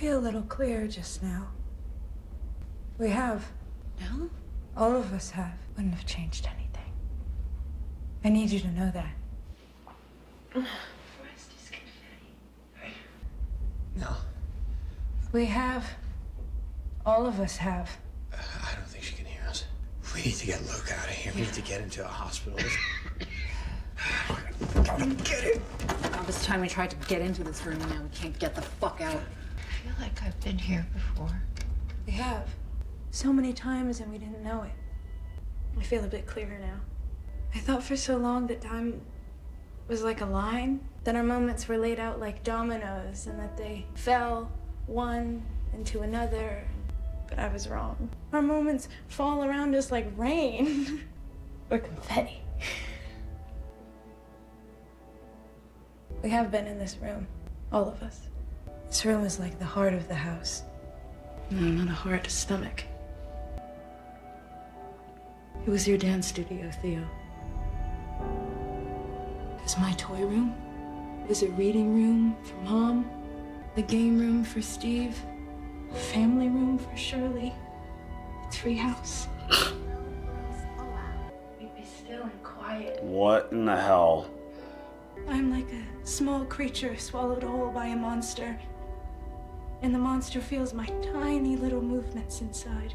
feel a little clearer just now. We have. No? All of us have. Wouldn't have changed anything. I need you to know that. Rest is confetti. Hey. No. We have. All of us have. I don't think she can hear us. We need to get Luke out of here. We need to get him to a hospital. Gotta get him. All this time we tried to get into this room, now we can't get the fuck out. I feel like I've been here before. We have. So many times and we didn't know it. I feel a bit clearer now. I thought for so long that time was like a line, that our moments were laid out like dominoes and that they fell one into another. But I was wrong. Our moments fall around us like rain or confetti. We have been in this room, all of us. This room is like the heart of the house. No, not a heart, a stomach. It was your dance studio, Theo. It was my toy room. It was a reading room for Mom. The game room for Steve. A family room for Shirley. A treehouse. We'd be still and quiet. What in the hell? I'm like a small creature swallowed whole by a monster. And the monster feels my tiny little movements inside.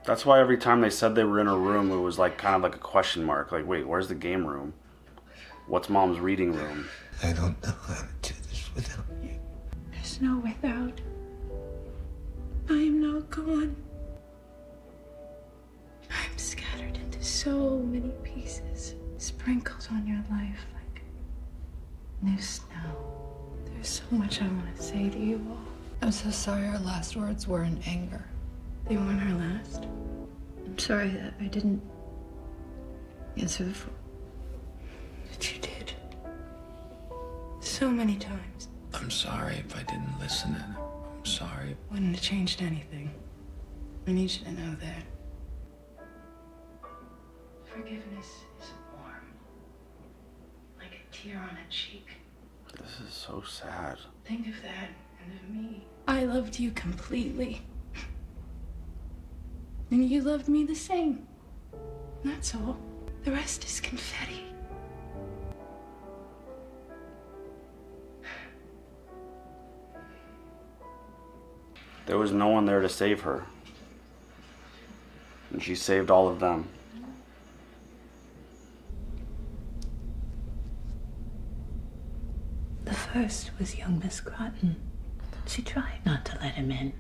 That's why every time they said they were in a room, it was like kind of like a question mark. Like, wait, where's the game room? What's Mom's reading room? I don't know how to do this without you. There's no without. I am not gone. I'm scattered into so many pieces, sprinkled on your life like new snow. There's so much I want to say to you all. I'm so sorry our last words were in anger. They weren't our last. I'm sorry that I didn't answer the phone. But you did. So many times. I'm sorry if I didn't listen. I'm sorry. Wouldn't have changed anything. I need you to know that. Forgiveness is warm. Like a tear on a cheek. This is so sad. Think of that and of me. I loved you completely. And you loved me the same. That's all. The rest is confetti. There was no one there to save her. And she saved all of them. The first was young Miss Groton. She tried not to let him in.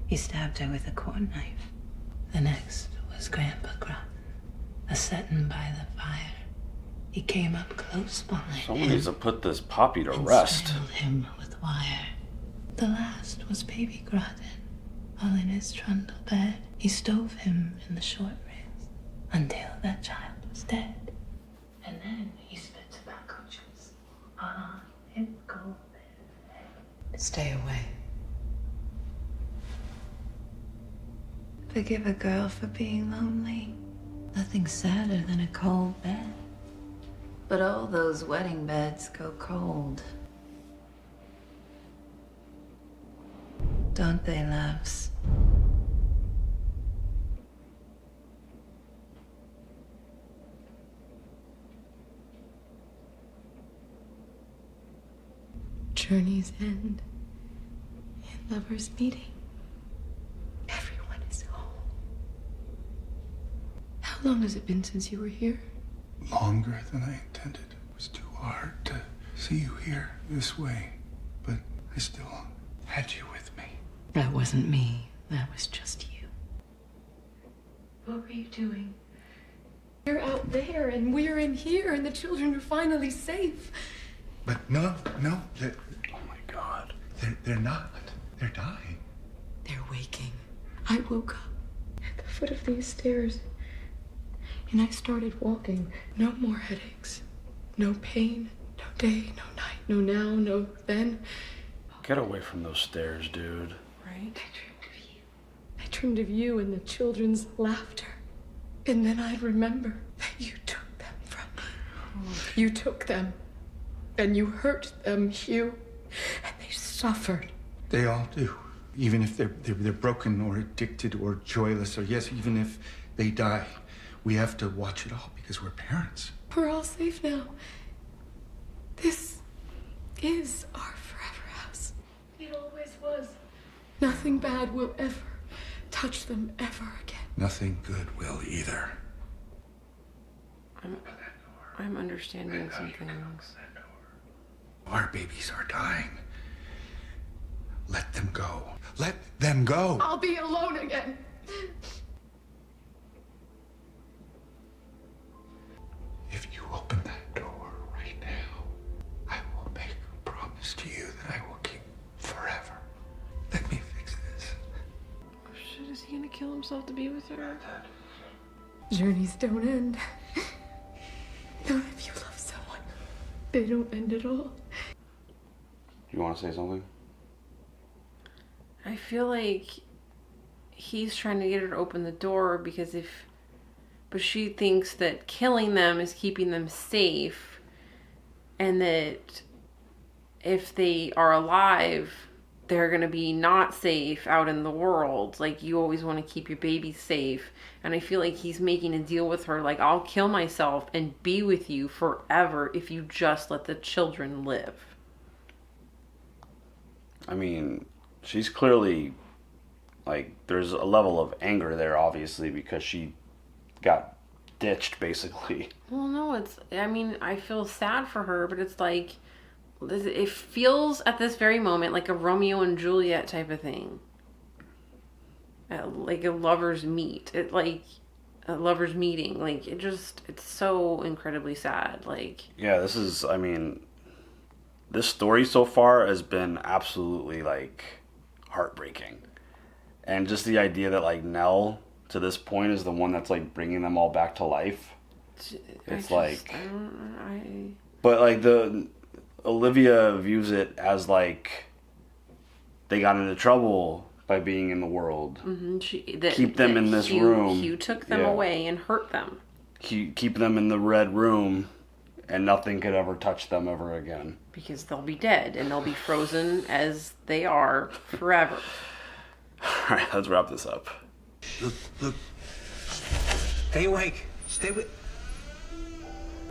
He stabbed her with a corn knife. The next was Grandpa Groton, a setting by the fire. He came up close behind Someone him needs to put this poppy to and rest. strangled him with wire. The last was Baby Groton, while in his trundle bed. He stove him in the short ribs until that child was dead. And then he spit tobacco juice on his golden head. Stay away. Forgive a girl for being lonely. Nothing's sadder than a cold bed. But all those wedding beds go cold. Don't they, loves? Journeys end and lovers meeting. Everyone is home. How long has it been since you were here? Longer than I intended. It was too hard to see you here this way, but I still had you with me. That wasn't me. That was just you. What were you doing? You're out there and we're in here and the children are finally safe. But no, they're, Oh my God. they're not. They're dying. They're waking. I woke up at the foot of these stairs and I started walking. No more headaches. No pain. No day, no night, no now, no then. Get away from those stairs, dude. Right? I dreamed of you and the children's laughter. And then I'd remember that you took them from me. You took them. And you hurt them, Hugh. And they suffered. They all do. Even if they're broken or addicted or joyless, or yes, even if they die, we have to watch it all because we're parents. We're all safe now. This is our forever house. It always was. Nothing bad will ever touch them ever again. Nothing good will either. I'm understanding some things. Our babies are dying. Let them go. Let them go. I'll be alone again. If you open that door right now, I will make a promise to you that I will keep forever. Let me fix this. Oh shit, is he gonna kill himself to be with her? Journeys don't end. Not if you love someone. They don't end at all. You want to say something? I feel like he's trying to get her to open the door because but she thinks that killing them is keeping them safe, and that if they are alive, they're going to be not safe out in the world. Like, you always want to keep your baby safe. And I feel like he's making a deal with her, like, I'll kill myself and be with you forever if you just let the children live. I mean, she's clearly, like, there's a level of anger there, obviously, because she got ditched, basically. Well, no, I mean, I feel sad for her, but it's like, it feels at this very moment like a Romeo and Juliet type of thing. Like a lover's meet. Like a lover's meeting. Like, it's so incredibly sad. Like, yeah, this is, I mean, this story so far has been absolutely, like, heartbreaking. And just the idea that, like, Nell, to this point, is the one that's, like, bringing them all back to life. But, like, Olivia views it as, like, they got into trouble by being in the world. Mm-hmm. Keep them in this room. Hugh took them away and hurt them. Keep them in the red room, and nothing could ever touch them ever again. Because they'll be dead, and they'll be frozen as they are forever. Alright, let's wrap this up. Look. Stay awake. Stay with...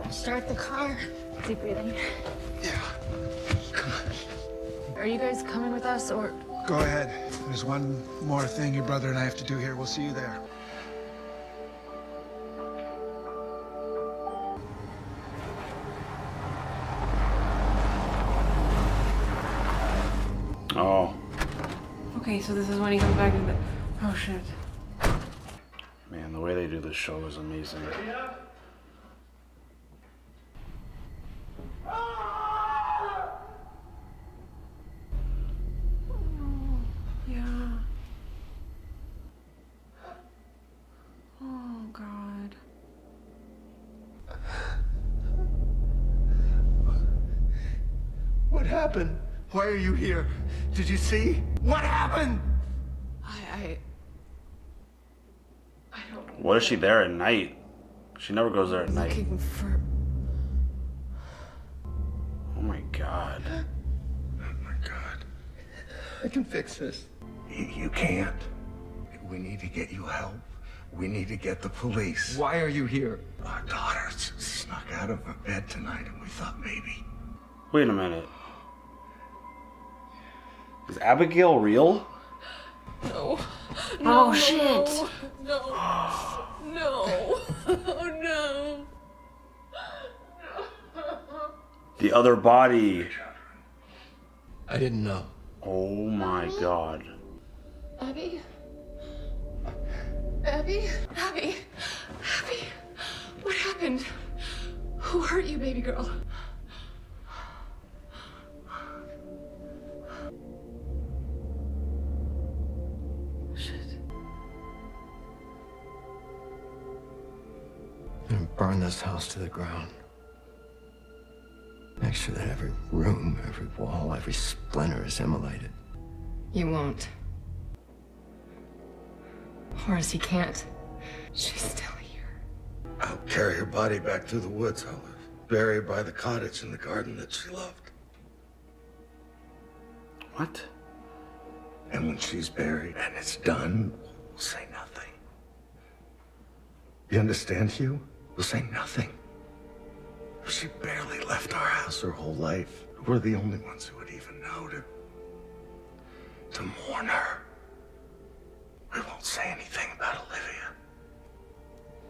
Start the car. Deep breathing. Yeah. Come on. Are you guys coming with us, or? Go ahead. There's one more thing your brother and I have to do here. We'll see you there. Oh. Okay, so this is when he comes back into... Oh, shit. Man, the way they do this show is amazing. Yeah. Oh, God. What happened? Why are you here? Did you see? What happened? I don't know. What is she there at night? She never goes there at night. Looking for... Oh my god. Oh my god. I can fix this. You can't. We need to get you help. We need to get the police. Why are you here? Our daughter snuck out of her bed tonight and we thought maybe. Wait a minute. Is Abigail real? No. Oh, shit. No. No. Oh, no. The other body. I didn't know. Oh my god. Abby? Abby? Abby? Abby? What happened? Who hurt you, baby girl? I'm gonna burn this house to the ground. Make sure that every room, every wall, every splinter is immolated. You won't. Horace, he can't. She's still here. I'll carry her body back through the woods, Olive. Bury her by the cottage in the garden that she loved. What? And when she's buried and it's done, we'll say nothing. You understand, Hugh? We'll say nothing. She barely left our house her whole life. We're the only ones who would even know to mourn her. We won't say anything about Olivia.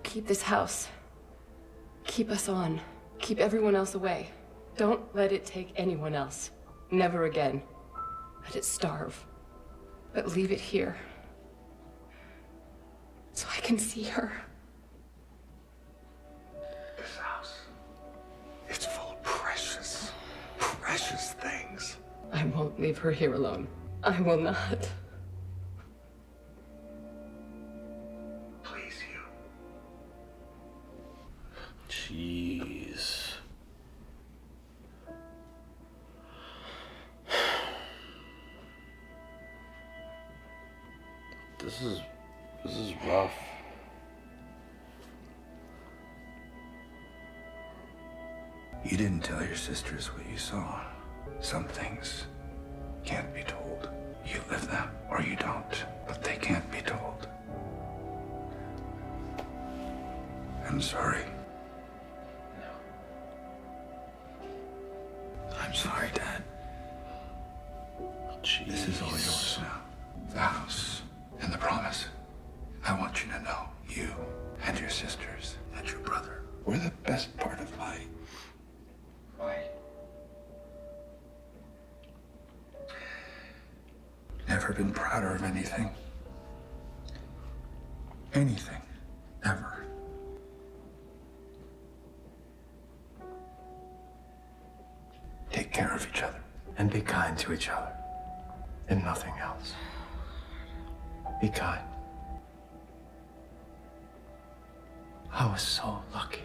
Keep this house. Keep us on. Keep everyone else away. Don't let it take anyone else. Never again. Let it starve. But leave it here. So I can see her. This house, it's full of precious, precious things. I won't leave her here alone. I will not. Please, you. Jeez. This is rough. You didn't tell your sisters what you saw. Some things can't be told. You live them or you don't, but they can't be told. I'm sorry. I'm sorry, Dad. Jeez. This is all yours now. The house and the promise. I want you to know, you and your sisters and your brother were the best part of my life. Never been prouder of anything. Anything. Ever. Take care of each other. And be kind to each other. And nothing else. Be kind. I was so lucky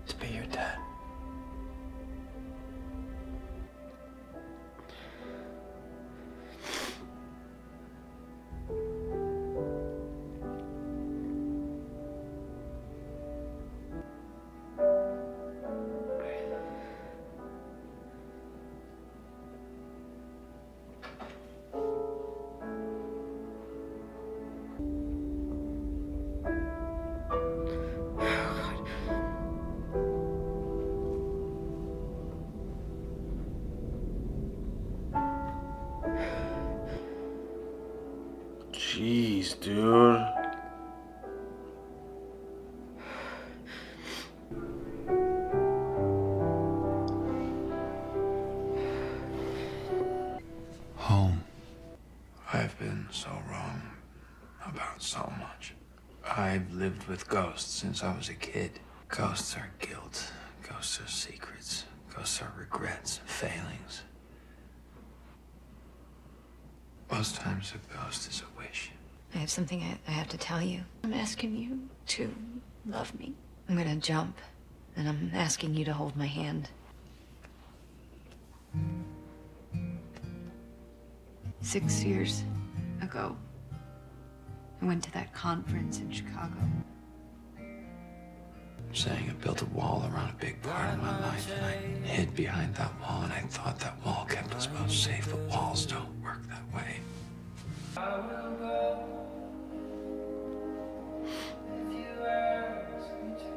to be your dad. Jeez, dude. Home. I've been so wrong about so much. I've lived with ghosts since I was a kid. Ghosts are guilt. Ghosts are secrets. Ghosts are regrets, failings. Most times a ghost is a wish. I have something I have to tell you. I'm asking you to love me. I'm gonna jump, and I'm asking you to hold my hand. 6 years ago, I went to that conference in Chicago. I'm saying I built a wall around a big part of my life, and I hid behind that wall, and I thought that wall kept us both safe, but walls don't work that way. I will go if you ask me to.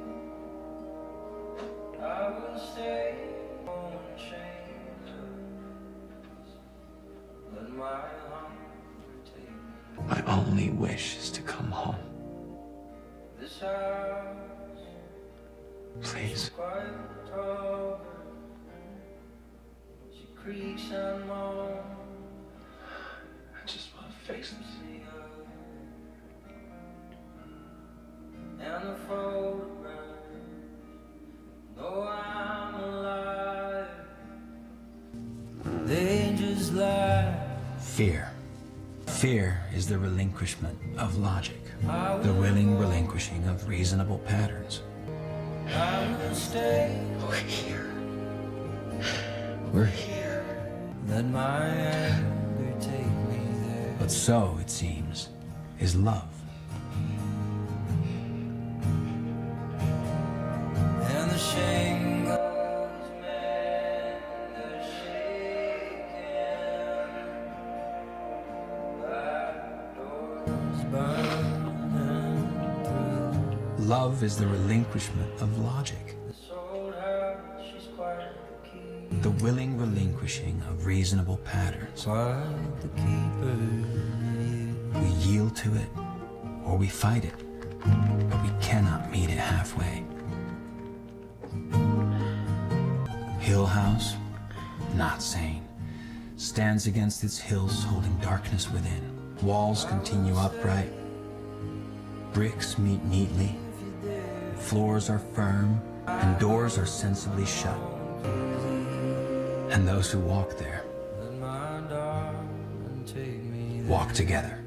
I will stay on chains. Let my hunger take me. My only wish is to come home. This house. Please. She creaks and moans. I just want to face this. And the photograph. Know I'm alive. They just lie. Fear. Fear is the relinquishment of logic, the willing relinquishing of reasonable patterns. I will stay. We're here. We're here. Let my anger take me there. But so, it seems, is love. And the shame goes mad, the shaking. Love is the relinquishment of logic. The willing relinquishing of reasonable patterns. We yield to it, or we fight it, but we cannot meet it halfway. Hill House, not sane, stands against its hills holding darkness within. Walls continue upright, bricks meet neatly, floors are firm, and doors are sensibly shut. And those who walk there walk together.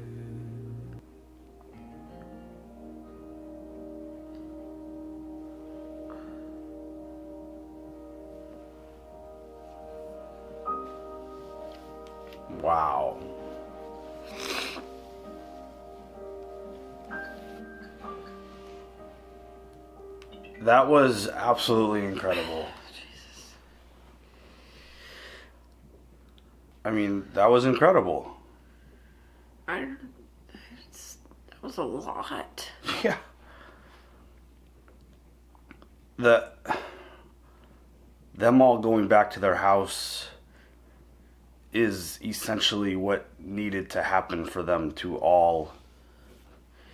Wow. That was absolutely incredible. I mean, that was incredible. That was a lot. Yeah. Them all going back to their house is essentially what needed to happen for them to all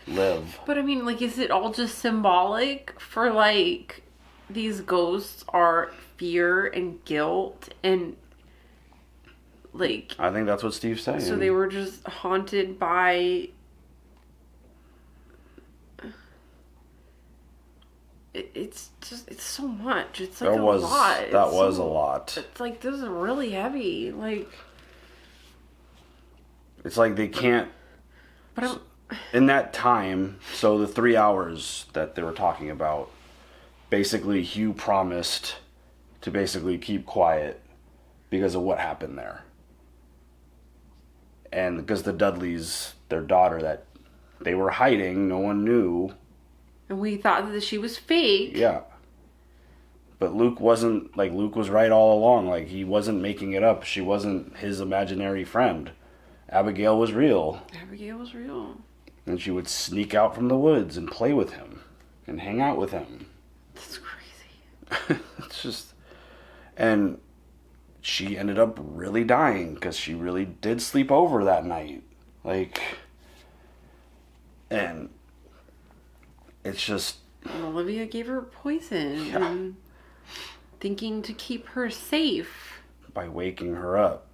live. But I mean, like, is it all just symbolic for, like, these ghosts are fear and guilt and, like... I think that's what Steve's saying. So they were just haunted by... It's so much. It's like a lot. That was a lot. It's like, this is really heavy. Like... It's like they can't... But in that time, so the 3 hours that they were talking about, basically Hugh promised to basically keep quiet because of what happened there. And because the Dudleys, their daughter that they were hiding, no one knew. And we thought that she was fake. Yeah. But Luke wasn't, like, Luke was right all along. Like, he wasn't making it up. She wasn't his imaginary friend. Abigail was real. Abigail was real. And she would sneak out from the woods and play with him and hang out with him. That's crazy. It's just... And she ended up really dying because she really did sleep over that night. Like... And... It's just... And Olivia gave her poison. Yeah. And thinking to keep her safe. By waking her up.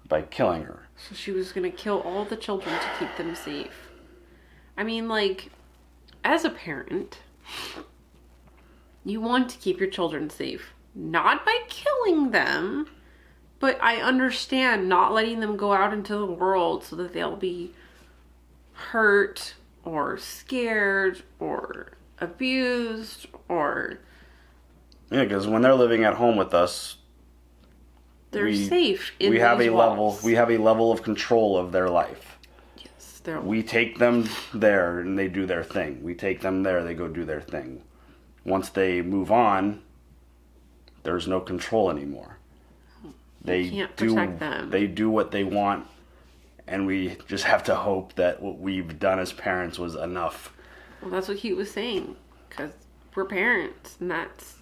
By killing her. So she was going to kill all the children to keep them safe. I mean, like, as a parent, you want to keep your children safe. Not by killing them, but I understand not letting them go out into the world so that they'll be hurt or scared or abused or... Yeah, because when they're living at home with us... They're safe in we have these a walls. We have a level of control of their life. Yes, we take them there and they do their thing. We take them there, they go do their thing. Once they move on, there's no control anymore. They can't protect them. They do what they want, and we just have to hope that what we've done as parents was enough. Well, that's what he was saying, because we're parents, and that's...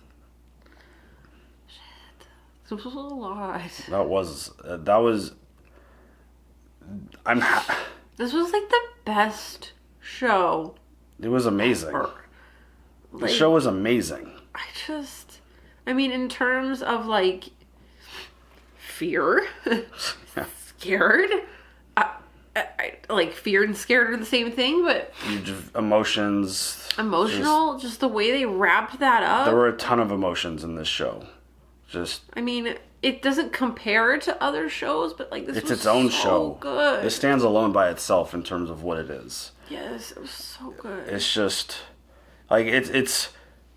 This was a lot. That was... This was like the best show. It was amazing. Ever. The show was amazing. I mean, in terms of like fear, scared, I like fear and scared are the same thing, but emotional, just the way they wrapped that up. There were a ton of emotions in this show. I mean, it doesn't compare to other shows, but like this was its own so show. Good. It stands alone by itself in terms of what it is. Yes, it was so good. It's just like it's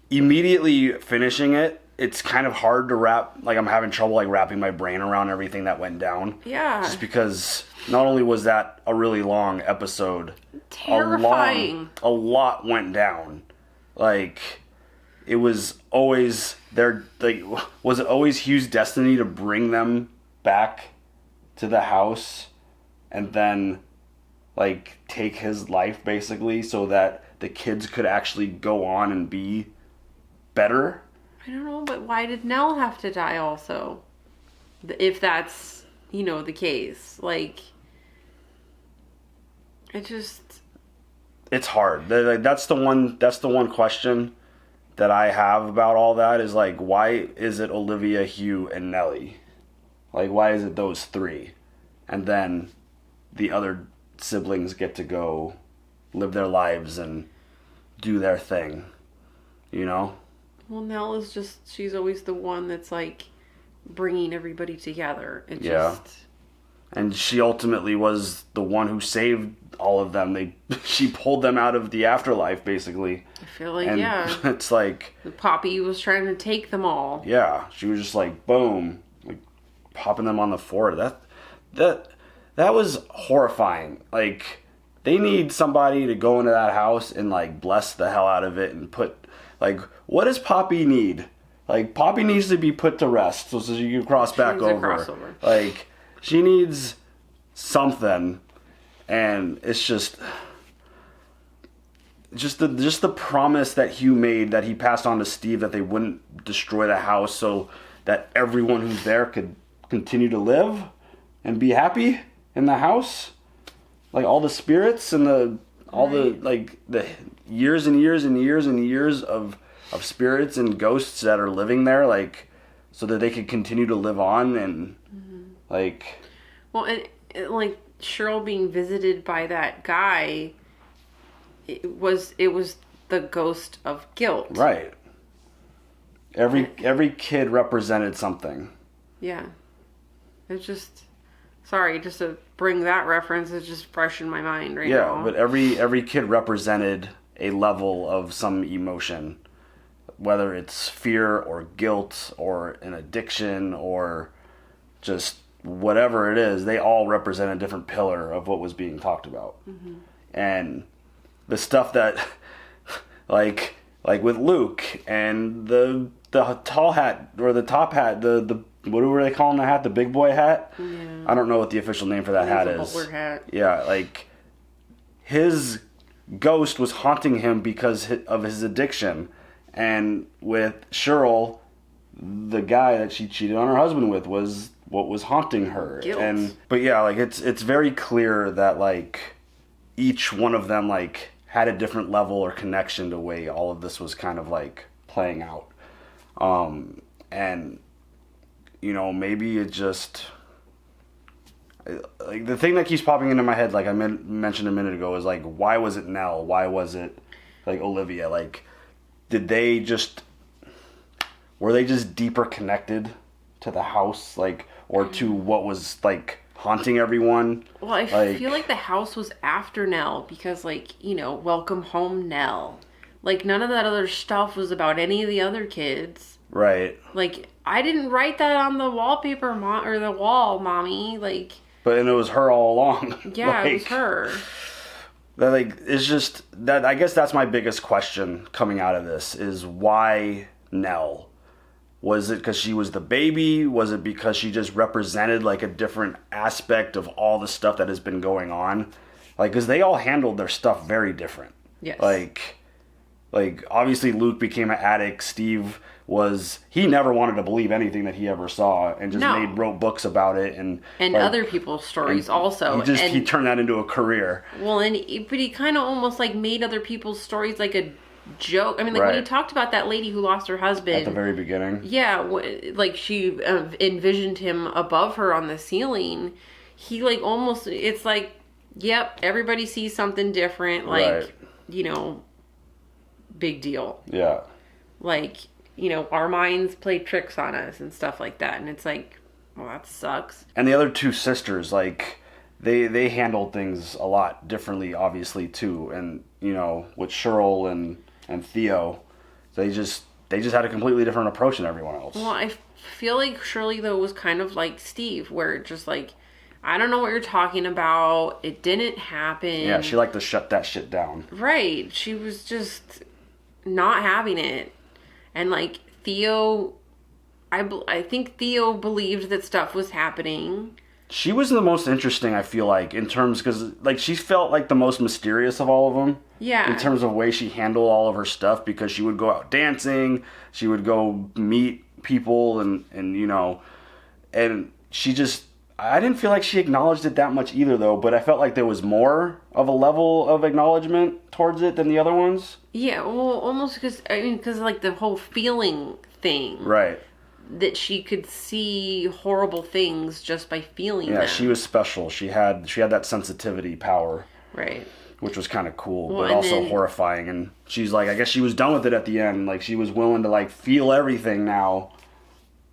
immediately finishing it. It's kind of hard to wrap. Like I'm having trouble like wrapping my brain around everything that went down. Yeah. Just because not only was that a really long episode, terrifying. A lot went down. Like it was always their like. Was it always Hugh's destiny to bring them back to the house, and then like take his life basically, so that the kids could actually go on and be better. I don't know, but why did Nell have to die also? If that's, you know, the case. Like, it's hard. That's the one question that I have about all that is like, why is it Olivia, Hugh, and Nellie? Like, why is it those three? And then the other siblings get to go live their lives and do their thing, you know? Well, Nell is just, she's always the one that's like bringing everybody together. And she ultimately was the one who saved all of them. She pulled them out of the afterlife, basically. I feel like, and it's like... Poppy was trying to take them all. Yeah, she was just like, boom, like popping them on the forehead. That was horrifying. Like, they need somebody to go into that house and like bless the hell out of it and put, like, what does Poppy need? Like, Poppy needs to be put to rest so you can cross back over. Like, she needs something, and it's just the promise that Hugh made, that he passed on to Steve, that they wouldn't destroy the house so that everyone who's there could continue to live and be happy in the house. Like, all the spirits and the years and years and years and years of spirits and ghosts that are living there, like, so that they could continue to live on and like... Well, and like Cheryl being visited by that guy, it was the ghost of guilt. Right. Every kid represented something. Yeah. It's just... Sorry, just to bring that reference, it's just fresh in my mind right now. Yeah, but every kid represented a level of some emotion. Whether it's fear or guilt or an addiction or just whatever it is, they all represent a different pillar of what was being talked about. Mm-hmm. And the stuff that, like with Luke and the tall hat or the top hat, the what were they calling the hat? The big boy hat? Yeah. I don't know what the official name for that hat is. Butler hat. Yeah, like his ghost was haunting him because of his addiction. And with Cheryl, the guy that she cheated on her husband with was what was haunting her. Guilt. But yeah, like it's very clear that like each one of them like had a different level or connection to the way all of this was kind of like playing out. And you know, maybe it just, like, the thing that keeps popping into my head, like I mentioned a minute ago, is like, why was it Nell? Why was it like Olivia? Like, were they just deeper connected to the house, like, or to what was like haunting everyone? Well, I feel like the house was after Nell because, like, you know, welcome home Nell. Like, none of that other stuff was about any of the other kids. Right. Like, I didn't write that on the wallpaper, or the wall, Mommy. Like, but and it was her all along. Yeah, like, it was her. That, like, it's just that. I guess that's my biggest question coming out of this is why Nell? Was it because she was the baby? Was it because she just represented like a different aspect of all the stuff that has been going on? Like, because they all handled their stuff very different. Yes. Like obviously Luke became an addict. Steve he never wanted to believe anything that he ever saw and just wrote books about it and like, other people's stories also. He turned that into a career. Well, but he kind of almost like made other people's stories like a joke. I mean, like when he talked about that lady who lost her husband at the very beginning. Yeah, like she envisioned him above her on the ceiling. He like almost, it's like, yep, everybody sees something different. Like, you know, big deal. Yeah. Like, you know, our minds play tricks on us and stuff like that. And it's like, well, that sucks. And the other two sisters, like, they handled things a lot differently, obviously, too. And, you know, with Cheryl and Theo, they just had a completely different approach than everyone else. Well, I feel like Shirley, though, was kind of like Steve, where it just like, I don't know what you're talking about. It didn't happen. Yeah, she liked to shut that shit down. Right. She was just not having it. And, like, Theo, I think Theo believed that stuff was happening. She was the most interesting, I feel like, in terms, because, like, she felt like the most mysterious of all of them. Yeah. In terms of way she handled all of her stuff, because she would go out dancing, she would go meet people, and you know, and she just, I didn't feel like she acknowledged it that much either, though, but I felt like there was more of a level of acknowledgement towards it than the other ones. Yeah, well, almost because, like, the whole feeling thing. Right. That she could see horrible things just by feeling them. Yeah, she was special. She had that sensitivity power. Right. Which was kind of cool, Well, but also horrifying. And she's like, I guess she was done with it at the end. Like, she was willing to, like, feel everything now.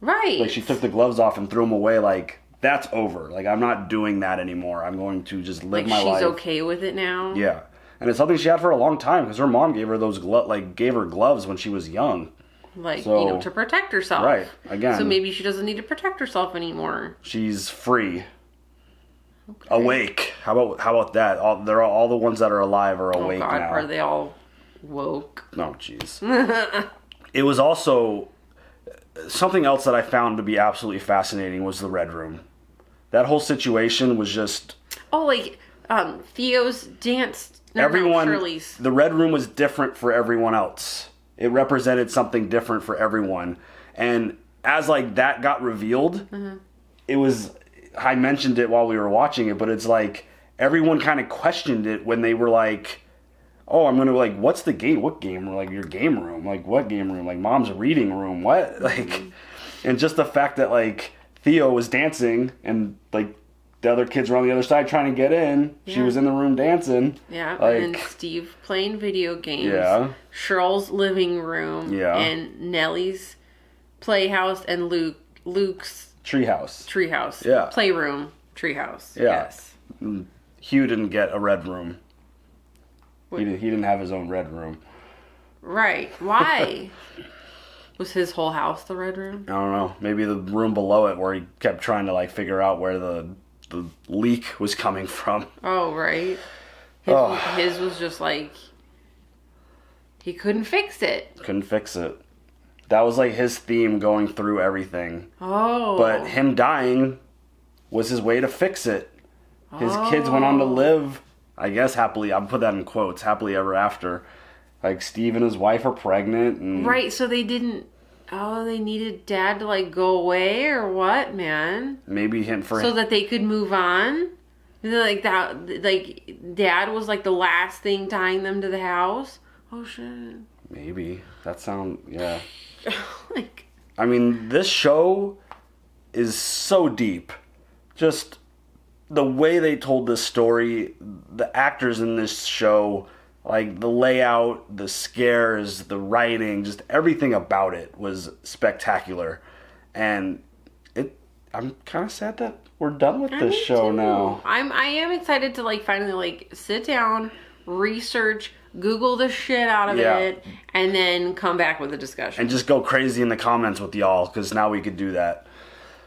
Right. Like, she took the gloves off and threw them away. Like, that's over. Like, I'm not doing that anymore. I'm going to just live my life. Like, she's okay with it now? Yeah. And it's something she had for a long time, because her mom gave her gave her gloves when she was young. Like, So, you know, to protect herself. Right. Again. So maybe she doesn't need to protect herself anymore. She's free. Okay. Awake. How about that? All the ones that are alive are awake now. Are they all woke? No, jeez. It was also something else that I found to be absolutely fascinating was the Red Room. That whole situation was just... Oh, like, Theo's dance... Shirley's. The Red Room was different for everyone else. It represented something different for everyone. And as, like, that got revealed, it was... I mentioned it while we were watching it, but it's like everyone kind of questioned it when they were like, oh, I'm going to, like, what's the game? What game room? Like, your game room? Like, what game room? Like, mom's reading room? What? Like, and just the fact that, like, Theo was dancing and, like, the other kids were on the other side trying to get in. Yeah. She was in the room dancing. Yeah, like, and Steve playing video games. Yeah. Cheryl's living room. Yeah. And Nellie's playhouse and Luke's... Treehouse. Yeah. Playroom. Treehouse. Yeah. Yes. Hugh didn't get a red room. He didn't have his own red room. Right. Why? Was his whole house the red room? I don't know. Maybe the room below it where he kept trying to, like, figure out where the leak was coming from. Oh, right. His was just like, he couldn't fix it. That was, like, his theme going through everything. Oh. But him dying was his way to fix it. His kids went on to live, I guess, happily. I'll put that in quotes, happily ever after. Like, Steve and his wife are pregnant. And right, so they didn't... Oh, they needed Dad to, like, go away or what, man? Maybe so that they could move on? Like, that, like, Dad was, like, the last thing tying them to the house? Oh, shit. Maybe. That sounds... Yeah. Like... I mean, this show is so deep. Just the way they told this story, the actors in this show, like the layout, the scares, the writing, just everything about it was spectacular. And I'm kind of sad that we're done with this show now. I am excited to, like, finally, like, sit down, research, Google the shit out of it, and then come back with a discussion. And just go crazy in the comments with y'all, because now we could do that.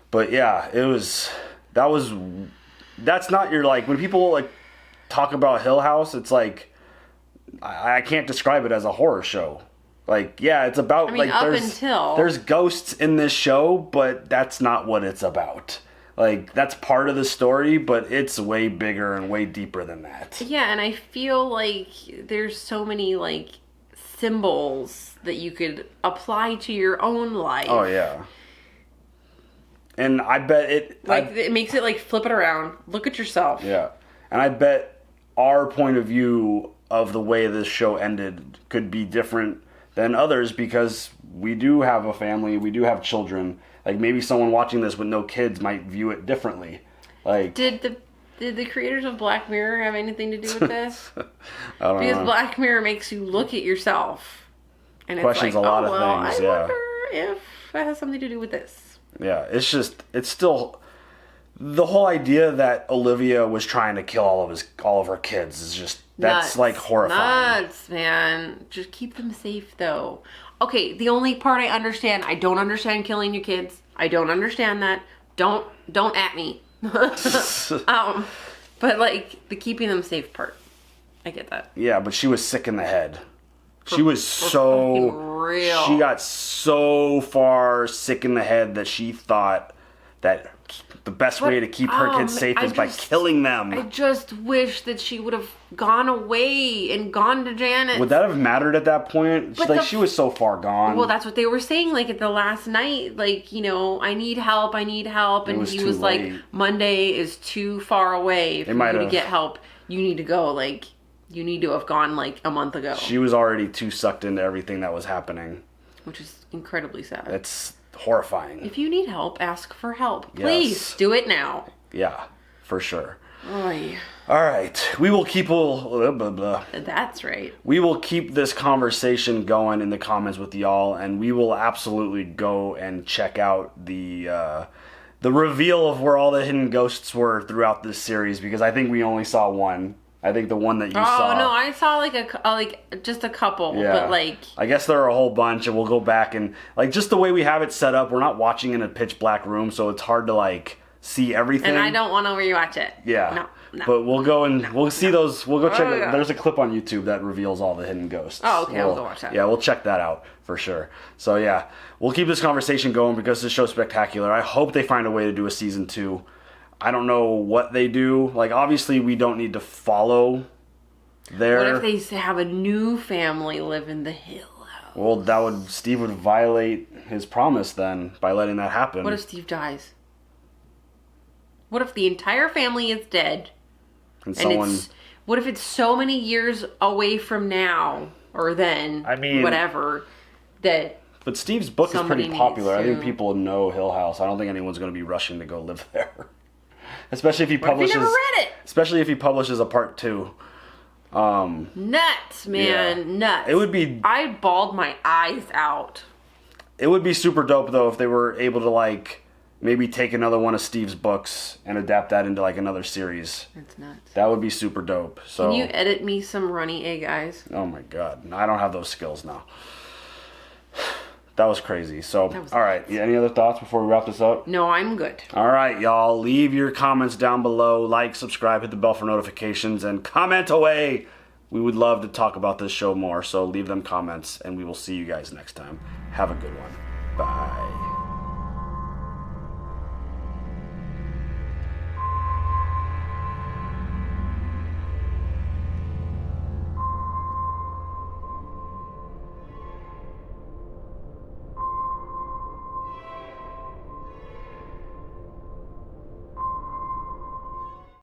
But yeah, that's not your, like, when people, like, talk about Hill House, it's like, I can't describe it as a horror show. Like, yeah, it's about, like, there's ghosts in this show, but that's not what it's about. Like, that's part of the story, but it's way bigger and way deeper than that. Yeah, and I feel like there's so many, like, symbols that you could apply to your own life. Oh, yeah. And I bet it... Like, it makes it, like, flip it around. Look at yourself. Yeah. And I bet our point of view of the way this show ended could be different than others, because we do have a family, we do have children. Like, maybe someone watching this with no kids might view it differently. Like, did the creators of Black Mirror have anything to do with this? I don't know. Because Black Mirror makes you look at yourself. And questions it's like, a lot of things, I wonder if that has something to do with this. Yeah, it's still... The whole idea that Olivia was trying to kill all of her kids is just... That's, nuts. like, horrifying. Nuts, man. Just keep them safe, though. Okay, the only part I understand, I don't understand killing your kids. I don't understand that. Don't at me. But, like, the keeping them safe part. I get that. Yeah, but she was sick in the head. She got so far sick in the head that she thought that the best way to keep her kids safe is by killing them. I just wish that she would have gone away and gone to Janet. Would that have mattered at that point? She was so far gone. Well, that's what they were saying, like, at the last night. Like, you know, I need help. And he was like, Monday is too far away for you to get help. You need to go. Like, you need to have gone, like, a month ago. She was already too sucked into everything that was happening. Which is incredibly sad. It's horrifying. If you need help, ask for help. Please, do it now. Yeah, for sure. Oy. All right, we will keep That's right. We will keep this conversation going in the comments with y'all, and we will absolutely go and check out the reveal of where all the hidden ghosts were throughout this series, because I think we only saw one. I think the one that you saw. Oh no, I saw just a couple, but like. I guess there are a whole bunch, and we'll go back and like just the way we have it set up. We're not watching in a pitch black room, so it's hard to like see everything. And I don't want to rewatch it. Yeah. No. But we'll go and we'll see those. We'll go check it. There's a clip on YouTube that reveals all the hidden ghosts. Oh, okay. We'll go watch that. Yeah, we'll check that out for sure. So yeah, we'll keep this conversation going because this show's spectacular. I hope they find a way to do a season 2. I don't know what they do. Like, obviously, we don't need to follow their... What if they have a new family live in the Hill House? Well, Steve would violate his promise then by letting that happen. What if Steve dies? What if the entire family is dead? What if it's so many years away from now or then? I mean, whatever. But Steve's book is pretty popular. I think people know Hill House. I don't think anyone's going to be rushing to go live there. Especially if he publishes. What if he never read it? Especially if he publishes a part 2. Nuts, man, yeah. Nuts. It would be. I bawled my eyes out. It would be super dope though if they were able to like maybe take another one of Steve's books and adapt that into like another series. That's nuts. That would be super dope. So. Can you edit me some runny egg eyes? Oh my god, I don't have those skills now. That was crazy. So, all right. Yeah, any other thoughts before we wrap this up? No, I'm good. All right, y'all. Leave your comments down below. Like, subscribe, hit the bell for notifications, and comment away. We would love to talk about this show more, so leave them comments, and we will see you guys next time. Have a good one. Bye.